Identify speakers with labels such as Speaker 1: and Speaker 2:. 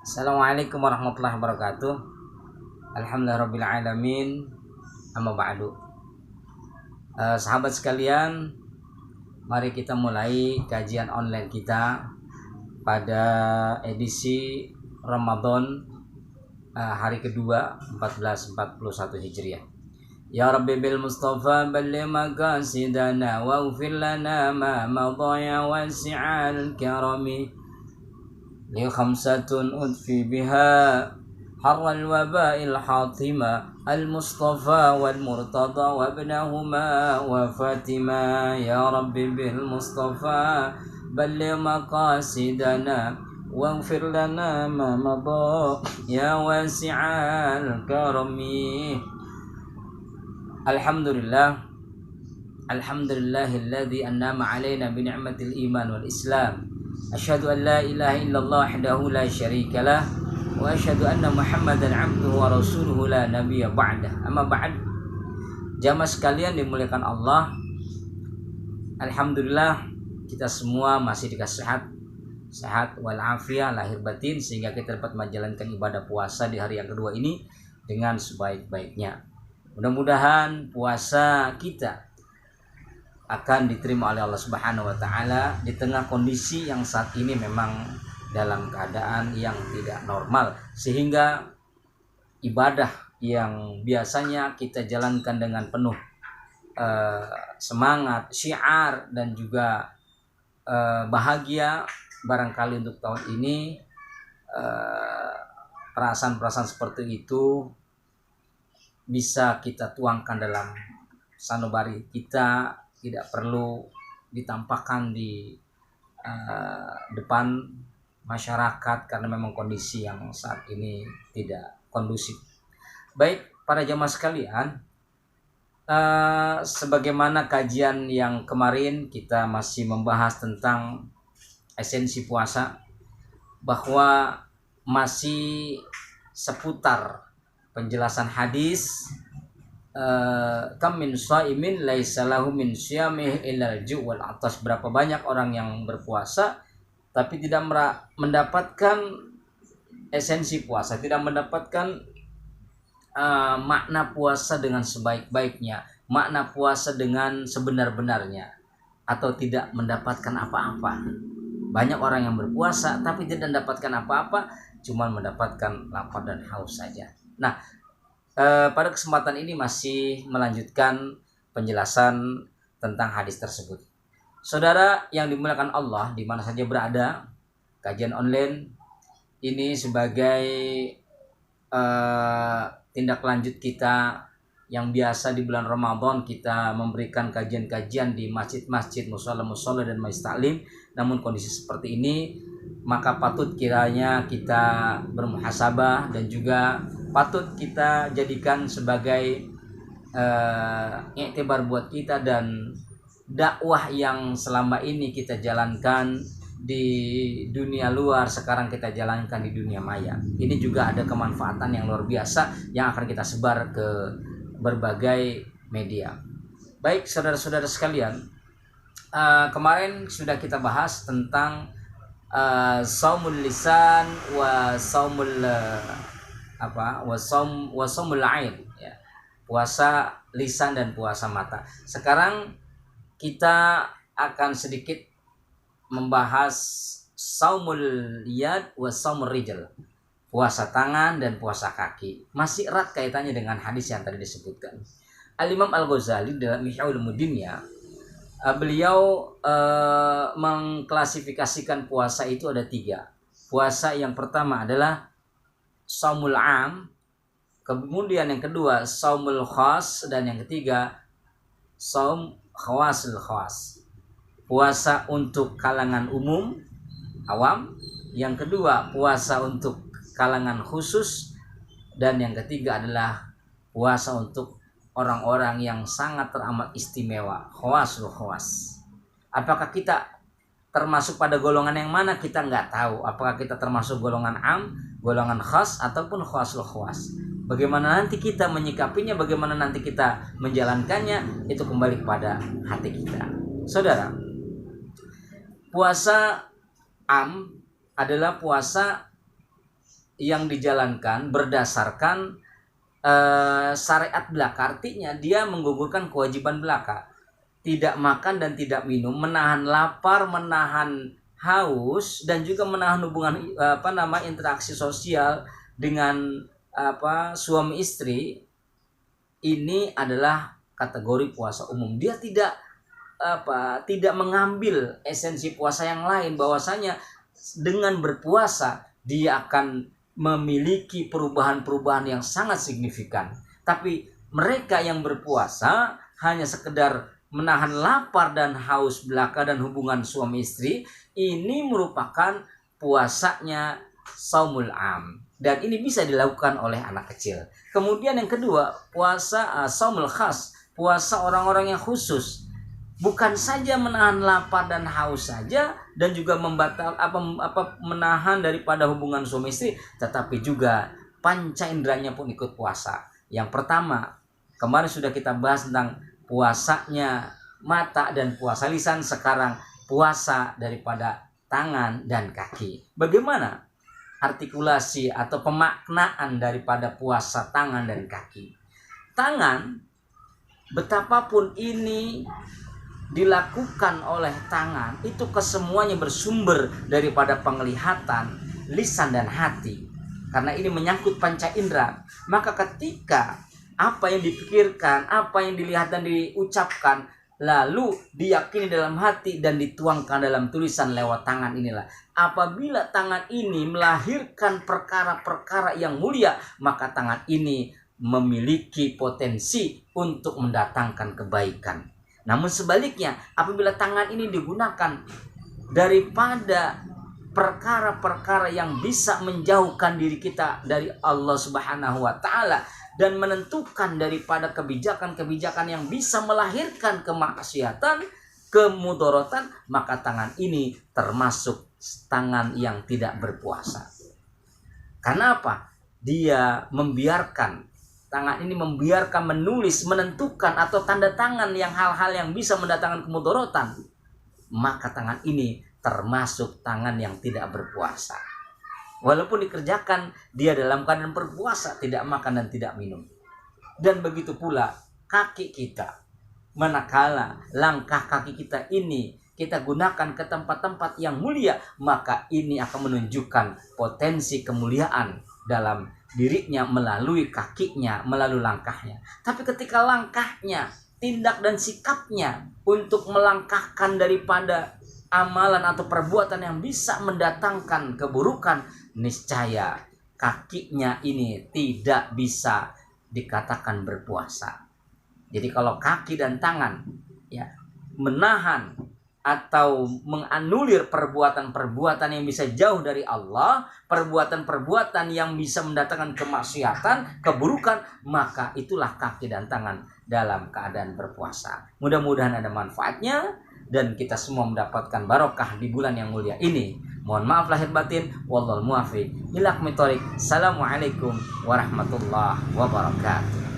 Speaker 1: Assalamualaikum warahmatullahi wabarakatuh. Alhamdulillahirabbil alamin. Amma ba'du. Sahabat sekalian, mari kita mulai kajian online kita pada edisi Ramadan hari kedua 1441 Hijriah. Ya Rabbi bil Mustafa balli maqasidana wa ufir lana ma madaya wasi'al karami li khamsatun udfi biha حر الوباء الحاطمة المصطفى والمرتضى وابنهما وفاتمة يا رب بالمصطفى بلغ مقاصدنا واغفر لنا ما مضى يا واسع الكرم. Alhamdulillah, alhamdulillahilladzi an'ama alaina bi ni'matil iman wal islam. Asyhadu an la ilaha illallah wahdahu la syarikalah wa asyhadu anna Muhammadan abduhu wa rasuluhu la nabiyya ba'dah. Amma ba'd. Jamaah sekalian dimuliakan Allah. Alhamdulillah kita semua masih dikasih sehat walafiat lahir batin sehingga kita dapat menjalankan ibadah puasa di hari yang kedua ini dengan sebaik-baiknya. Mudah-mudahan puasa kita akan diterima oleh Allah Subhanahu wa taala di tengah kondisi yang saat ini memang dalam keadaan yang tidak normal, sehingga ibadah yang biasanya kita jalankan dengan penuh semangat, syiar dan juga bahagia, barangkali untuk tahun ini perasaan-perasaan seperti itu bisa kita tuangkan dalam sanubari kita, tidak perlu ditampakkan di depan masyarakat karena memang kondisi yang saat ini tidak kondusif. Baik, para jamaah sekalian, sebagaimana kajian yang kemarin kita masih membahas tentang esensi puasa, bahwa masih seputar penjelasan hadis kam min shaimin laisa lahu min syamih illal ju' wal atas. Berapa banyak orang yang berpuasa tapi tidak mendapatkan esensi puasa, tidak mendapatkan makna puasa dengan sebaik-baiknya, makna puasa dengan sebenar-benarnya, atau tidak mendapatkan apa-apa. Banyak orang yang berpuasa tapi tidak mendapatkan apa-apa, cuma mendapatkan lapar dan haus saja. Nah, pada kesempatan ini masih melanjutkan penjelasan tentang hadis tersebut. Saudara yang dimuliakan Allah, di mana saja berada, kajian online ini sebagai tindak lanjut kita yang biasa di bulan Ramadan kita memberikan kajian-kajian di masjid-masjid, mushola-mushola dan majlis taklim. Namun kondisi seperti ini, maka patut kiranya kita bermuhasabah dan juga patut kita jadikan sebagai iktibar buat kita, dan dakwah yang selama ini kita jalankan di dunia luar sekarang kita jalankan di dunia maya. Ini juga ada kemanfaatan yang luar biasa yang akan kita sebar ke berbagai media. Baik, saudara-saudara sekalian, kemarin sudah kita bahas tentang saumul lisan wa saumul saumul ain, ya. Puasa lisan dan puasa mata. Sekarang kita akan sedikit membahas saumul yad wa saumul rijal, puasa tangan dan puasa kaki. Masih erat kaitannya dengan hadis yang tadi disebutkan. Al-Imam Al-Ghazali dalam Ihya Ulumuddinnya, beliau mengklasifikasikan puasa itu ada 3. Puasa yang pertama adalah saumul am, kemudian yang kedua saumul khas, dan yang ketiga saum khawasul khas, puasa untuk kalangan umum awam, yang kedua puasa untuk kalangan khusus, dan yang ketiga adalah puasa untuk orang-orang yang sangat teramat istimewa, khawasul khawas. Apakah kita termasuk pada golongan yang mana, kita nggak tahu. Apakah kita termasuk golongan am, golongan khas, ataupun khawasul khawas. Bagaimana nanti kita menyikapinya, bagaimana nanti kita menjalankannya, itu kembali kepada hati kita. Saudara, puasa am adalah puasa yang dijalankan berdasarkan syariat belaka, artinya dia menggugurkan kewajiban belaka. Tidak makan dan tidak minum, menahan lapar, menahan haus, dan juga menahan hubungan interaksi sosial dengan suami istri. Ini adalah kategori puasa umum. Dia tidak mengambil esensi puasa yang lain, bahwasanya dengan berpuasa dia akan memiliki perubahan-perubahan yang sangat signifikan. Tapi mereka yang berpuasa hanya sekedar menahan lapar dan haus belaka dan hubungan suami istri, ini merupakan puasanya saumul am, dan ini bisa dilakukan oleh anak kecil. Kemudian yang kedua, puasa saumul khas, puasa orang-orang yang khusus. Bukan saja menahan lapar dan haus saja, dan juga menahan daripada hubungan suami istri, tetapi juga panca inderanya pun ikut puasa. Yang pertama, kemarin sudah kita bahas tentang puasanya mata dan puasa lisan. Sekarang puasa daripada tangan dan kaki. Bagaimana artikulasi atau pemaknaan daripada puasa tangan dan kaki? Tangan, betapapun ini dilakukan oleh tangan, itu kesemuanya bersumber daripada penglihatan, lisan dan hati. Karena ini menyangkut panca indera, maka ketika apa yang dipikirkan, apa yang dilihat dan diucapkan, lalu diyakini dalam hati dan dituangkan dalam tulisan lewat tangan inilah. Apabila tangan ini melahirkan perkara-perkara yang mulia, maka tangan ini memiliki potensi untuk mendatangkan kebaikan. Namun sebaliknya, apabila tangan ini digunakan daripada perkara-perkara yang bisa menjauhkan diri kita dari Allah Subhanahu wa Ta'ala, dan menentukan daripada kebijakan-kebijakan yang bisa melahirkan kemaksiatan, kemudorotan, maka tangan ini termasuk tangan yang tidak berpuasa. Karena apa? Dia membiarkan, tangan ini membiarkan menulis, menentukan atau tanda tangan yang hal-hal yang bisa mendatangkan kemudorotan, maka tangan ini termasuk tangan yang tidak berpuasa. Walaupun dikerjakan dia dalam keadaan berpuasa, tidak makan dan tidak minum. Dan begitu pula kaki kita. Manakala langkah kaki kita ini kita gunakan ke tempat-tempat yang mulia, maka ini akan menunjukkan potensi kemuliaan dalam dirinya melalui kakinya, melalui langkahnya. Tapi ketika langkahnya, tindak dan sikapnya untuk melangkahkan daripada amalan atau perbuatan yang bisa mendatangkan keburukan, niscaya kakinya ini tidak bisa dikatakan berpuasa. Jadi kalau kaki dan tangan ya menahan atau menganulir perbuatan-perbuatan yang bisa jauh dari Allah, perbuatan-perbuatan yang bisa mendatangkan kemaksiatan, keburukan, maka itulah kaki dan tangan dalam keadaan berpuasa. Mudah-mudahan ada manfaatnya dan kita semua mendapatkan barokah di bulan yang mulia ini. Mohon maaf lahir batin. Wallahul muwaffiq ila aqwamit thoriq. Assalamualaikum warahmatullahi wabarakatuh.